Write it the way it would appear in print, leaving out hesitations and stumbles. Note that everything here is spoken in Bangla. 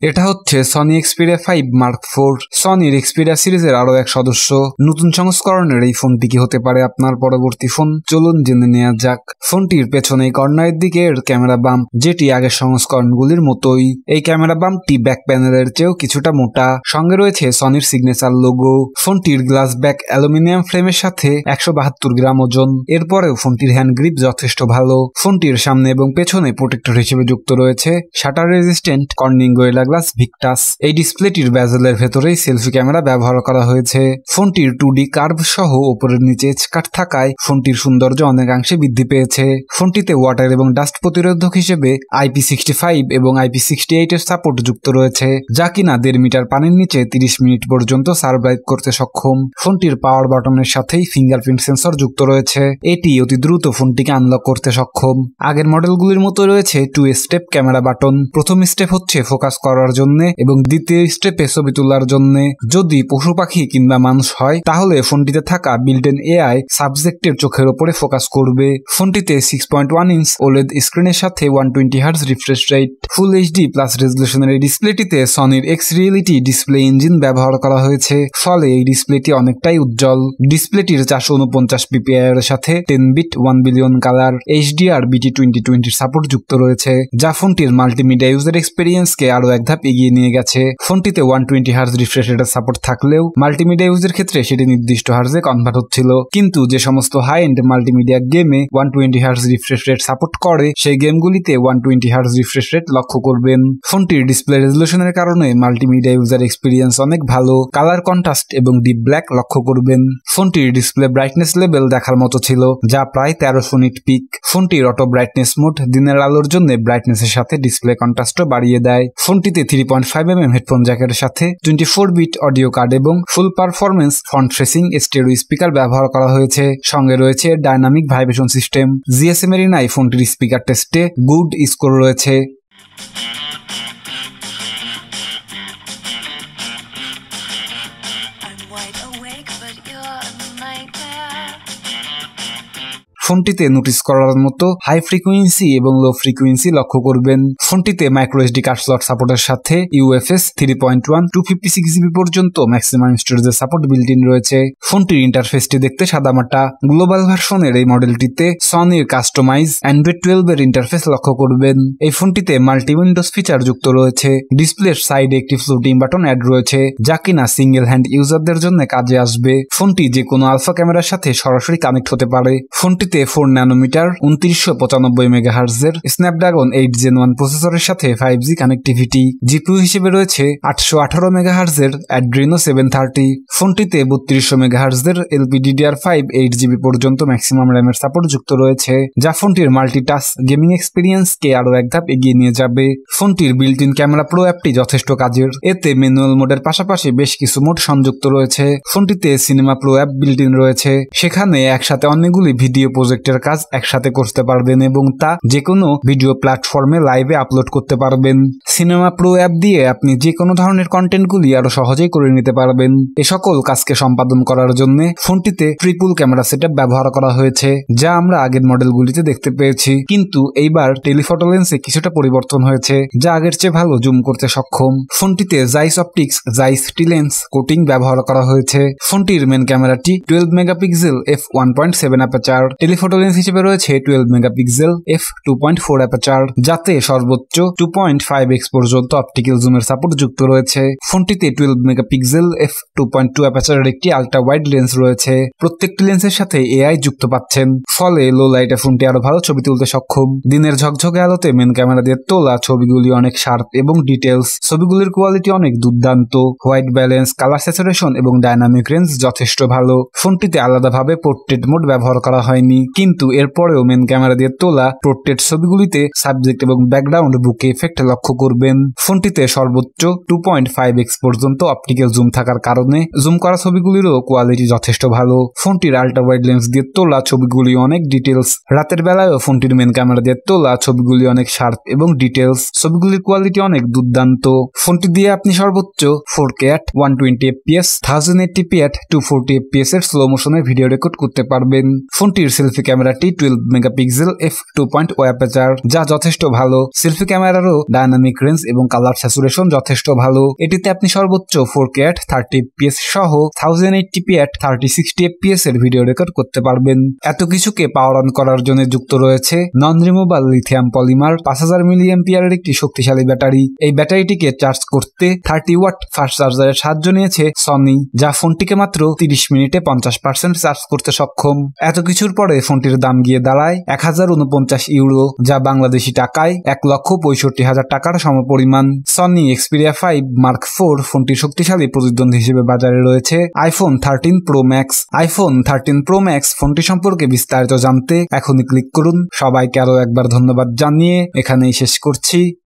এটা হচ্ছে Sony Xperia 5 Mark IV। সনির Xperia সিরিজের আরো এক সদস্য। নতুন সংস্করণের এই ফোনটি কি হতে পারে আপনার পরবর্তী ফোন, চলুন জেনে নেওয়া যাক। ফোনটির পেছনে কর্নারের দিকে এর ক্যামেরা বাম্প, যেটি আগের সংস্করণগুলির মতোই। এই ক্যামেরা বাম্পটি ব্যাক প্যানেলের চেয়েও কিছুটা মোটা। সঙ্গে রয়েছে সনির সিগনেচার লোগো। ফোনটির গ্লাস ব্যাক অ্যালুমিনিয়াম ফ্রেমের সাথে 172 গ্রাম ওজন। এরপরেও ফোনটির হ্যান্ড গ্রিপ যথেষ্ট ভালো। ফোনটির সামনে এবং পেছনে প্রোটেক্টর হিসেবে যুক্ত রয়েছে shutter resistant Corning glass Victus. এই ডিসপ্লেটির বেজেলের ভেতরেই সেলফি ক্যামেরা ব্যবহার করা হয়েছে। ফোনটির 2D কার্ভ সহ উপরের নিচে স্কার্ট থাকায় ফোনটির সৌন্দর্য অনেকাংশে বৃদ্ধি পেয়েছে। ফোনটিতে ওয়াটার এবং ডাস্ট প্রতিরোধক হিসেবে IP65 এবং IP68 এর সাপোর্ট যুক্ত রয়েছে, যা কিনা 1.5 মিটার পানির নিচে 30 মিনিট পর্যন্ত সার্ভাইভ করতে সক্ষম। ফোনটির পাওয়ার বাটনের সাথেই ফিঙ্গারপ্রিন্ট সেন্সর যুক্ত রয়েছে, এটি অতি দ্রুত ফোনটিকে আনলক করতে সক্ষম। আগের মডেলগুলির মতো রয়েছে 2 স্টেপ ক্যামেরা বাটন। প্রথম স্টেপ হচ্ছে ফোকাস করার জন্য এবং দ্বিতীয় স্টেপে ছবি তোলার জন্য। যদি পশু পাখি কিংবা মানুষ হয় তাহলে ফোনটিতে থাকা বিল্ট ইন এআই সাবজেক্টের চোখের উপরে ফোকাস করবে। ফোনটিতে 6.1 ইঞ্চ OLED স্ক্রিনের সাথে 120 Hz refresh rate, full HD plus রেজলিউশনের এই ডিসপ্লেটিতে সনির X রিয়েলিটি ডিসপ্লে ইঞ্জিন ব্যবহার করা হয়েছে, ফলে এই ডিসপ্লেটি অনেকটাই উজ্জ্বল। ডিসপ্লেটির 449 ppi এর সাথে 10 bit 1 billion colour HDR BT 2020 support যুক্ত রয়েছে, যা ফোনটির মাল্টিমিডিয়া ইউজার এক্সপেরিয়েন্সকে আরো এক ধাপ এগিয়ে নিয়ে গেছে। ফোনটিতে 120 Hz রিফ্রেশ রেটের সাপোর্ট থাকলেও মাল্টিমিডিয়া ইউজের ক্ষেত্রে সেটি নির্দিষ্ট হার্জে কনভার্ট হচ্ছিল। কিন্তু যে সমস্ত হাই এন্ড মাল্টিমিডিয়া গেমে 120 Hz রিফ্রেশ রেট সাপোর্ট করে, সেই গেমগুলিতে 120 Hz রিফ্রেশ রেট লক্ষ্য করবেন। ফোনটির ডিসপ্লে রেজলিউশনের কারণে মাল্টিমিডিয়া ইউজার এক্সপিরিয়েন্স অনেক ভালো। কালার কন্ট্রাস্ট এবং ডিপ ব্ল্যাক লক্ষ্য করবেন। ফোনটির ডিসপ্লে ব্রাইটনেস লেভেল দেখার মতো ছিল, যা প্রায় 1300 নিট পিক। ফোনটির অটো ব্রাইটনেস মোড দিনের আলোর জন্য ব্রাইটনেসের সাথে ডিসপ্লে কন্ট্রাস্টও বাড়িয়ে দেয়। ফোনটিতে 3.5mm হেডফোন জ্যাকের সাথে 24 বিট অডিও কার্ড এবং full performance front facing stereo speaker ব্যবহার করা হয়েছে। সঙ্গে রয়েছে ডাইনামিক ভাইব্রেশন সিস্টেম। GSM এরিনায় ফোনটির স্পিকার টেস্টে গুড স্কোর রয়েছে। ফোনটিতে নোটিস করার মতো হাই ফ্রিকোয়েন্সি এবং লো ফ্রিকোয়েন্সি লক্ষ্য করবেন। ফোনটিতে মাইক্রো SD কার্ড স্লট সাপোর্টের সাথে UFS 3.1 256GB পর্যন্ত ম্যাক্সিমাম স্টোরেজের সাপোর্ট বিল্ট ইন রয়েছে। ফোনটির ইন্টারফেসটি দেখতে সাদামাটা। গ্লোবাল ভার্সনের এই মডেলটিতে সনির কাস্টমাইজ Android 12 এর ইন্টারফেস লক্ষ্য করবেন। এই ফোনটিতে মাল্টি উইন্ডোজ ফিচার যুক্ত রয়েছে। ডিসপ্লের সাইডে একটি ফ্লোটিং বাটন অ্যাড রয়েছে, যা কিনা সিঙ্গেল হ্যান্ড ইউজারদের জন্য কাজে আসবে। ফোনটি যে কোনো আলফা ক্যামেরার সাথে সরাসরি কানেক্ট হতে পারে। ফোনটিতে 4 ন্যানোমিটার 2995 MHz এর স্ন্যাপড্রাগন 8 Gen 1 প্রসেসরের সাথে 5G কানেক্টিভিটি। জিপিইউ হিসেবে রয়েছে 818 MHz এর Adreno 730। ফোনটিতে 3200 MHz এর LPDDR5 8GB পর্যন্ত ম্যাক্সিমাম র্যামের সাপোর্ট যুক্ত রয়েছে, যা ফোনটির মাল্টিটাস্ক গেমিং এক্সপিরিয়েন্সকে আরো এক ধাপ এগিয়ে নিয়ে যাবে। ফোনটির বিল্ট ইন ক্যামেরা প্রো অ্যাপটি যথেষ্ট কাজের। এতে ম্যানুয়াল মোডের পাশাপাশি বেশ কিছু মোড সংযুক্ত রয়েছে। ফোনটিতে cinema pro app built in রয়েছে, সেখানে একসাথে অনেকগুলি ভিডিও প্রজেক্টের কাজ একসাথে করতে পারবেন এবং তা যে কোনো ভিডিও প্ল্যাটফর্মে লাইভে আপলোড করতে পারবেন। সিনেমা প্রো অ্যাপ দিয়ে আপনি যে কোনো ধরনের কন্টেন্টগুলি আরো সহজেই করে নিতে পারবেন। এ সকল কাজকে সম্পাদন করার জন্য ফোনটিতে ট্রিপল ক্যামেরা সেটআপ ব্যবহার করা হয়েছে, যা আমরা আগের মডেলগুলিতে দেখতে পেয়েছি, কিন্তু এইবার টেলিফটো লেন্সে কিছুটা পরিবর্তন হয়েছে, যা আগের চেয়ে ভালো জুম করতে সক্ষম। ফোনটিতে জাইস অপটিক্স জাইস টি লেন্স কোটিং ব্যবহার করা হয়েছে। ফোনটির মেন ক্যামেরাটি 12 megapixel f1.7 aperture. Telephoto lens হিসেবে রয়েছে 12 মেগাপিক্সেল f2.4 অ্যাপারচার, যাতে সর্বোচ্চ 2.5x পর্যন্ত অপটিক্যাল জুমের সাপোর্ট যুক্ত রয়েছে। ফোনটিতে 12 মেগাপিক্সেল f2.2 অ্যাপারচারের একটি আল্ট্রা ওয়াইড লেন্স রয়েছে। প্রত্যেকটি লেন্সের সাথে AI যুক্ত পাচ্ছেন, ফলে লো লাইটে ফোনটি আরো ভালো ছবি তুলতে সক্ষম। দিনের ঝকঝকে আলোতে মেন ক্যামেরা দিয়ে তোলা ছবিগুলি অনেক শার্প এবং ডিটেলস। ছবিগুলির কোয়ালিটি অনেক দুর্দান্ত। হোয়াইট ব্যালেন্স, কালার স্যাচুরেশন এবং ডাইনামিক রেঞ্জ যথেষ্ট ভালো। ফোনটিতে আলাদাভাবে পোর্ট্রেট মোড ব্যবহার করা হয়নি, কিন্তু এরপরেও মেন ক্যামেরা দিয়ে তোলা পোর্ট্রেট ছবিগুলিতে সাবজেক্ট এবং ব্যাকগ্রাউন্ড বুকে ইফেক্ট লক্ষ্য করবেন। ফোনটিতে সর্বোচ্চ 2.5x পর্যন্ত অপটিক্যাল জুম থাকার কারণে জুম করা ছবিগুলিরও কোয়ালিটি যথেষ্ট ভালো। ফোনটির আল্ট্রা ওয়াইড লেন্স দিয়ে তোলা ছবিগুলি অনেক ডিটেলস। রাতের বেলায়ও ফোনটির মেন ক্যামেরা দিয়ে তোলা ছবিগুলি অনেক শার্প এবং ডিটেলস। ছবিগুলির কোয়ালিটি অনেক দুর্দান্ত। ফোনটি দিয়ে আপনি সর্বোচ্চ 4K at 120fps 1080p at 240fps এর স্লো মোশনে ভিডিও রেকর্ড করতে পারবেন। ফোনটির সেলফি সেলফি ক্যামেরাটি 12 মেগাপিক্সেল f2.0 অ্যাপারচার, যা যথেষ্ট ভালো। সেলফি ক্যামেরারও ডায়নামিক রেঞ্জ এবং কালার স্যাচুরেশন যথেষ্ট ভালো। এটিতে আপনি সর্বোচ্চ 4K at 30 fps সহ 1080p at 3060 fps এর ভিডিও রেকর্ড করতে পারবেন। এত কিছুকে পাওয়ার অন করার জন্য যুক্ত রয়েছে নন রিমুভাল লিথিয়াম পলিমার 5000 mAh এর একটি শক্তিশালী ব্যাটারি। এই ব্যাটারিটিকে চার্জ করতে 30 ওয়াট ফাস্ট চার্জারের সাহায্য নিয়েছে সনি, যা ফোনটিকে মাত্র 30 মিনিটে 50% চার্জ করতে সক্ষম। এত কিছুর পরে ফোনটির দাম গিয়ে দাঁড়ায় 1049 ইউরো, যা বাংলাদেশি টাকায় 1,65,000 টাকার সমপরিমাণ। সনি Xperia 5 Mark IV ফোনটি শক্তিশালী প্রতিদ্বন্দ্বী হিসেবে বাজারে রয়েছে iPhone 13 Pro Max। iPhone 13 Pro Max ফোনটি সম্পর্কে বিস্তারিত জানতে এখনই ক্লিক করুন। সবাইকে আরো একবার ধন্যবাদ জানিয়ে এখানেই শেষ করছি।